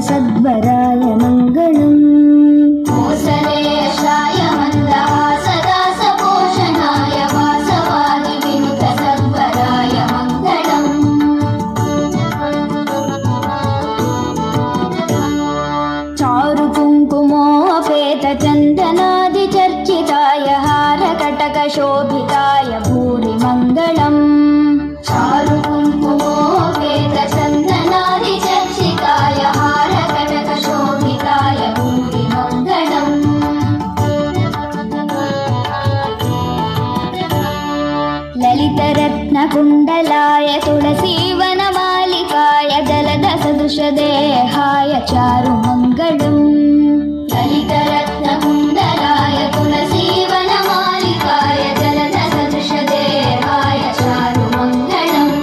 सद्वराय मङ्गलम्। कोसलेशाय मन्दहासदासपोषणाय वासवादिविनुत सद्वराय मङ्गलम्। चारुकुङ्कुमोपेतचन्दनादिचर्चिताय हारकटकशोभिताय भूरि मङ्गलम्। चारुकुङ्कुमोपेतचन्दनादिचर्चिताय हारकटकशोभिताय भूरि मङ्गलम्। ललितरत्नकुण्डलाय तुलसीवनमालिकाय दलदसदृशदेहाय चारुमङ्गलम्। ललितरत्नकुण्डलाय तुलसीवनमालिकाय जलदसदृशदेहाय चारुमङ्गलम्।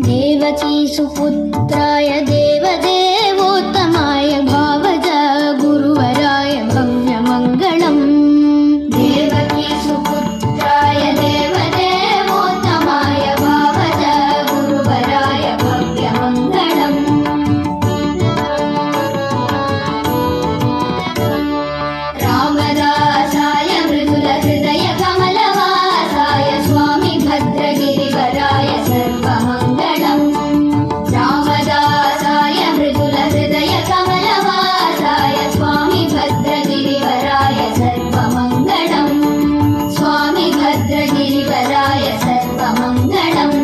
देवकीसुपुत्राय देवदेवोत्तमाय भावज गुरुवराय भव्यमङ्गलम्। देवकीसुपुत्राय देवदेवोत्तमाय भावज गुरुवराय भव्यमङ्गलम्। रामदासाय मृदुलहृदय कमलवासाय स्वामी भद्रगिरिवराय सर्वमङ्गलम्। रामदासाय मृदुलहृदय कमलवासाय स्वामी भद्रगिरिवराय सर्वमङ्गलम्। स्वामी भद्रगिरिवराय सर्वमङ्गलम्।